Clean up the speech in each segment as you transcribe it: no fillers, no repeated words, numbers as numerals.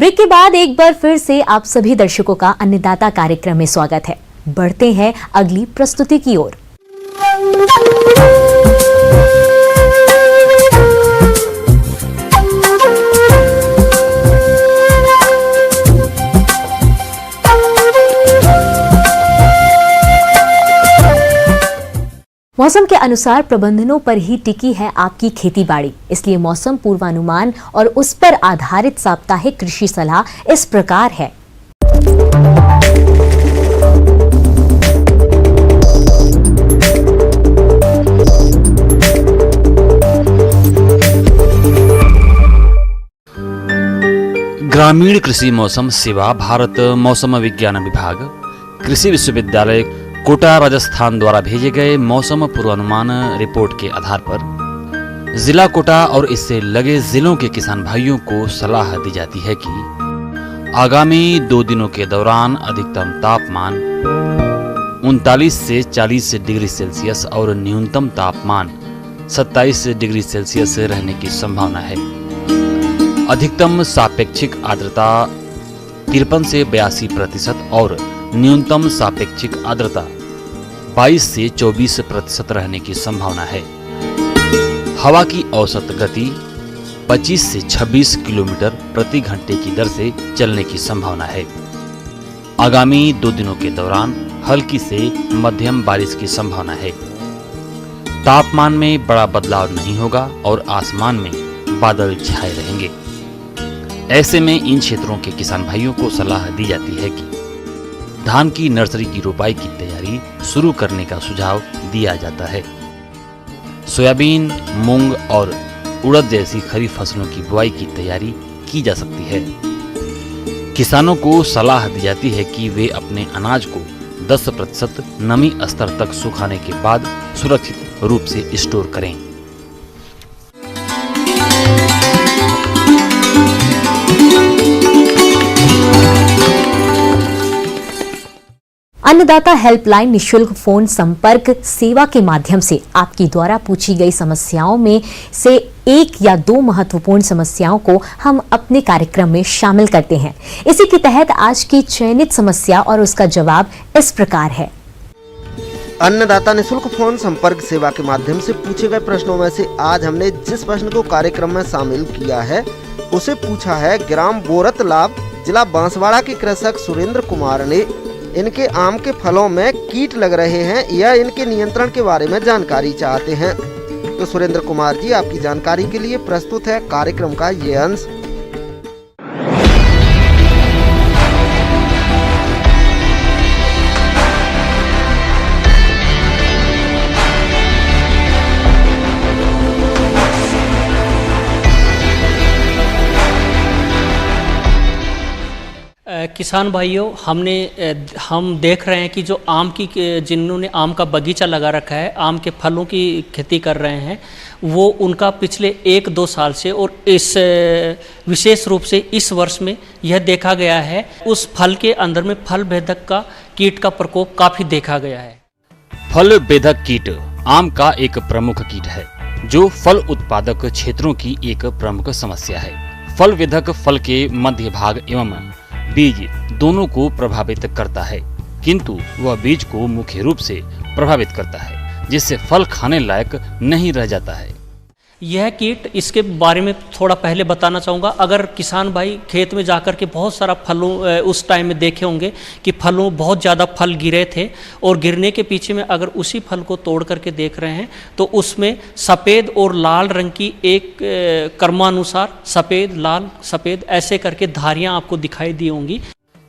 Break के बाद एक बार फिर से आप सभी दर्शकों का अन्नदाता कार्यक्रम में स्वागत है। बढ़ते हैं अगली प्रस्तुति की ओर। मौसम के अनुसार प्रबंधनों पर ही टिकी है आपकी खेती बाड़ी, इसलिए मौसम पूर्वानुमान और उस पर आधारित साप्ताहिक कृषि सलाह इस प्रकार है। ग्रामीण कृषि मौसम सेवा भारत मौसम विज्ञान विभाग कृषि विश्वविद्यालय कोटा राजस्थान द्वारा भेजे गए मौसम पूर्वानुमान रिपोर्ट के आधार पर जिला कोटा और इससे लगे जिलों के किसान भाइयों को सलाह दी जाती है कि आगामी 2 दिनों के दौरान अधिकतम तापमान 39 से 40 डिग्री सेल्सियस और न्यूनतम तापमान 27 डिग्री सेल्सियस रहने की संभावना है। अधिकतम सापेक्षिक आर्द्रता 53 से 82% और न्यूनतम सापेक्षिक आर्द्रता 22 से 24% रहने की संभावना है। हवा की औसत गति 25 से 26 किलोमीटर प्रति घंटे की दर से चलने की संभावना है। आगामी 2 दिनों के दौरान हल्की से मध्यम बारिश की संभावना है। तापमान में बड़ा बदलाव नहीं होगा और आसमान में बादल छाए रहेंगे। ऐसे में इन क्षेत्रों के किसान भाइयों को सलाह दी जाती है कि धान की नर्सरी की रोपाई की तैयारी शुरू करने का सुझाव दिया जाता है। सोयाबीन, मूंग और उड़द जैसी खरीफ फसलों की बुआई की तैयारी की जा सकती है। किसानों को सलाह दी जाती है कि वे अपने अनाज को 10% नमी स्तर तक सुखाने के बाद सुरक्षित रूप से स्टोर करें। अन्नदाता हेल्पलाइन निशुल्क फोन संपर्क सेवा के माध्यम से आपकी द्वारा पूछी गई समस्याओं में से 1 या 2 महत्वपूर्ण समस्याओं को हम अपने कार्यक्रम में शामिल करते हैं। इसी के तहत आज की चयनित समस्या और उसका जवाब इस प्रकार है। अन्नदाता निशुल्क फोन संपर्क सेवा के माध्यम से पूछे गए प्रश्नों में से आज हमने जिस प्रश्न को कार्यक्रम में शामिल किया है उसे पूछा है। ग्राम बोरतलाब, जिला बांसवाड़ा के कृषक सुरेंद्र कुमार ने इनके आम के फलों में कीट लग रहे हैं या इनके नियंत्रण के बारे में जानकारी चाहते हैं। तो सुरेंद्र कुमार जी, आपकी जानकारी के लिए प्रस्तुत है कार्यक्रम का ये अंश। किसान भाइयों, हम देख रहे हैं कि जो आम की जिन्होंने आम का बगीचा लगा रखा है, आम के फलों की खेती कर रहे हैं, वो उनका पिछले 1-2 साल से और इस विशेष रूप से इस वर्ष में यह देखा गया है उस फल के अंदर में फल भेदक का कीट का प्रकोप काफ़ी देखा गया है। फल भेदक कीट आम का एक प्रमुख कीट है जो फल उत्पादक क्षेत्रों की एक प्रमुख समस्या है। फल भेदक फल के मध्य भाग एवं बीज दोनों को प्रभावित करता है, किंतु वह बीज को मुख्य रूप से प्रभावित करता है, जिससे फल खाने लायक नहीं रह जाता है। यह कीट, इसके बारे में थोड़ा पहले बताना चाहूँगा। अगर किसान भाई खेत में जाकर के बहुत सारा फलों उस टाइम में देखे होंगे कि फलों बहुत ज़्यादा फल गिरे थे और गिरने के पीछे में अगर उसी फल को तोड़ करके देख रहे हैं तो उसमें सफ़ेद और लाल रंग की एक क्रमानुसार सफ़ेद लाल सफ़ेद ऐसे करके धारियाँ आपको दिखाई दी होंगी।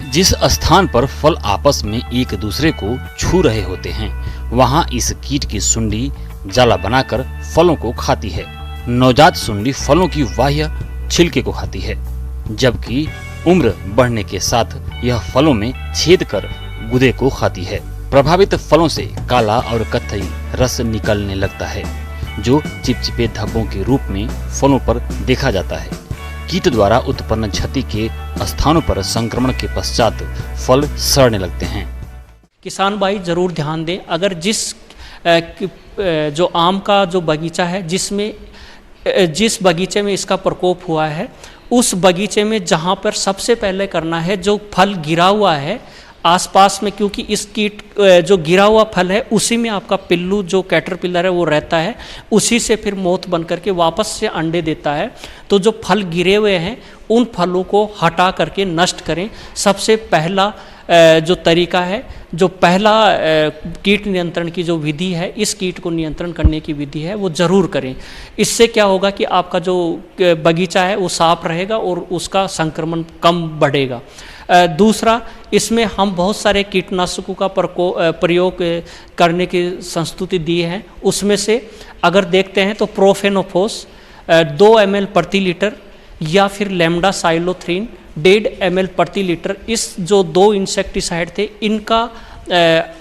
जिस स्थान पर फल आपस में एक दूसरे को छू रहे होते हैं वहाँ इस कीट की सुंडी जाला बनाकर फलों को खाती है। नवजात सुंडी फलों की बाह्य छिलके को खाती है, जबकि उम्र बढ़ने के साथ यह फलों में छेद कर गुदे को खाती है। प्रभावित फलों से काला और कत्थई रस निकलने लगता है, जो चिपचिपे धब्बों के रूप में फलों पर देखा जाता है। कीट द्वारा उत्पन्न क्षति के स्थानों पर संक्रमण के पश्चात फल सड़ने लगते हैं। किसान भाई जरूर ध्यान दें, अगर जिस जो आम का जो बगीचा है जिसमें जिस बगीचे में इसका प्रकोप हुआ है उस बगीचे में जहाँ पर सबसे पहले करना है, जो फल गिरा हुआ है आसपास में, क्योंकि इस कीट जो गिरा हुआ फल है उसी में आपका पिल्लू जो कैटरपिलर है वो रहता है, उसी से फिर मोथ बन करके वापस से अंडे देता है। तो जो फल गिरे हुए हैं उन फलों को हटा करके नष्ट करें। सबसे पहला जो तरीका है, जो पहला कीट नियंत्रण की जो विधि है, इस कीट को नियंत्रण करने की विधि है वो ज़रूर करें। इससे क्या होगा कि आपका जो बगीचा है वो साफ रहेगा और उसका संक्रमण कम बढ़ेगा। दूसरा, इसमें हम बहुत सारे कीटनाशकों का प्रयोग करने की संस्तुति दी है। उसमें से अगर देखते हैं तो प्रोफेनोफोस 2 ml प्रति लीटर या फिर लैम्डा साइलोथ्रीन 1.5 ml प्रति लीटर, इस जो 2 इंसेक्टिसाइड थे इनका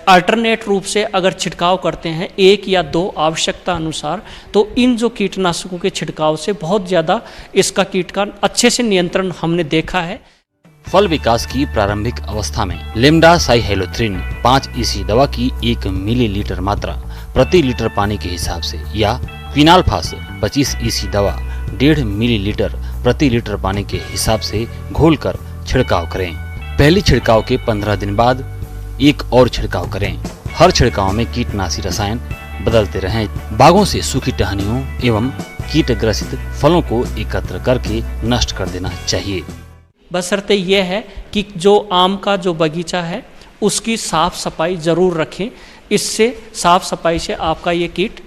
अल्टरनेट रूप से अगर छिड़काव करते हैं 1 या 2 आवश्यकता अनुसार, तो इन जो कीटनाशकों के छिड़काव से बहुत ज़्यादा इसका कीट का अच्छे से नियंत्रण हमने देखा है। फल विकास की प्रारंभिक अवस्था में लेम्डा साइहेलोथ्रिन 5 EC दवा की 1 मिलीलीटर मात्रा प्रति लीटर पानी के हिसाब से या फिनाल्फास 25 EC दवा 1.5 मिलीलीटर प्रति लीटर पानी के हिसाब से घोलकर छिड़काव करें। पहली छिड़काव के 15 दिन बाद एक और छिड़काव करें। हर छिड़काव में कीटनाशी रसायन बदलते रहें। बागों से सूखी टहनियों एवं कीट ग्रसित फलों को एकत्र करके नष्ट कर देना चाहिए। बशर्ते यह है कि जो आम का जो बगीचा है उसकी साफ सफाई ज़रूर रखें। इससे साफ सफाई से आपका ये कीट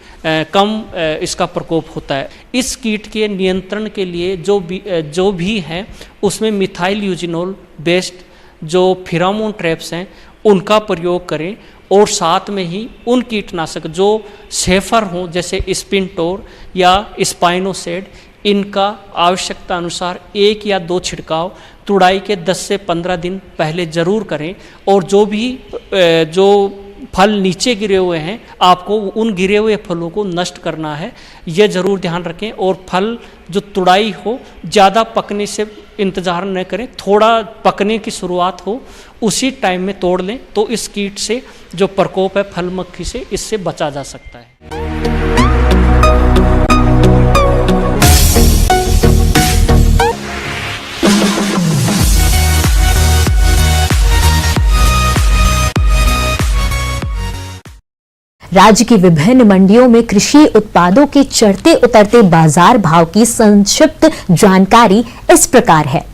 कम इसका प्रकोप होता है। इस कीट के नियंत्रण के लिए जो भी है उसमें मिथाइल यूजिनोल बेस्ड जो फेरोमोन ट्रैप्स हैं उनका प्रयोग करें, और साथ में ही उन कीटनाशक जो सेफर हों जैसे स्पिनटोर या स्पाइनोसेड, इनका आवश्यकता अनुसार 1 या 2 छिड़काव तुड़ाई के 10 से 15 दिन पहले ज़रूर करें। और जो फल नीचे गिरे हुए हैं आपको उन गिरे हुए फलों को नष्ट करना है, ये ज़रूर ध्यान रखें। और फल जो तुड़ाई हो ज़्यादा पकने से इंतज़ार न करें, थोड़ा पकने की शुरुआत हो उसी टाइम में तोड़ लें, तो इस कीट से जो प्रकोप है फल मक्खी से, इससे बचा जा सकता है। राज्य की विभिन्न मंडियों में कृषि उत्पादों के चढ़ते उतरते बाजार भाव की संक्षिप्त जानकारी इस प्रकार है।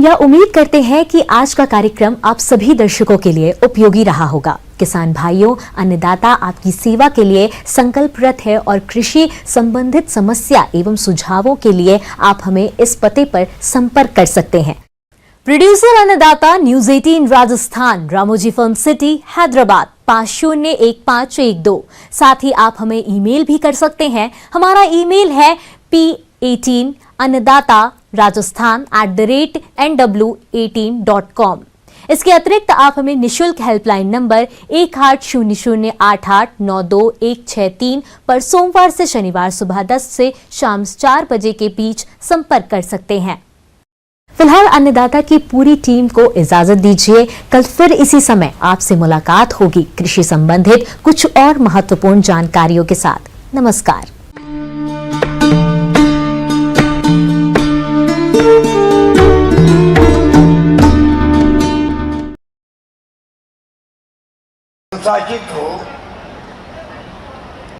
यह उम्मीद करते हैं कि आज का कार्यक्रम आप सभी दर्शकों के लिए उपयोगी रहा होगा। किसान भाइयों, अन्नदाता आपकी सेवा के लिए संकल्परत है और कृषि संबंधित समस्या एवं सुझावों के लिए आप हमें इस पते पर संपर्क कर सकते हैं। प्रोड्यूसर अन्नदाता, news 18 Rajasthan, Ramoji film city, Hyderabad 501512। साथ ही आप हमें ईमेल भी कर सकते हैं। हमारा ईमेल है p18 अन्नदाता राजस्थान @nw18.com। इसके अतिरिक्त आप हमें निशुल्क हेल्पलाइन नंबर 180088921163 पर सोमवार से शनिवार सुबह 10 से शाम 4 बजे के बीच संपर्क कर सकते हैं। फिलहाल अन्नदाता की पूरी टीम को इजाजत दीजिए। कल फिर इसी समय आपसे मुलाकात होगी कृषि संबंधित कुछ और महत्वपूर्ण जानकारियों के साथ। नमस्कार। अनुशासित हो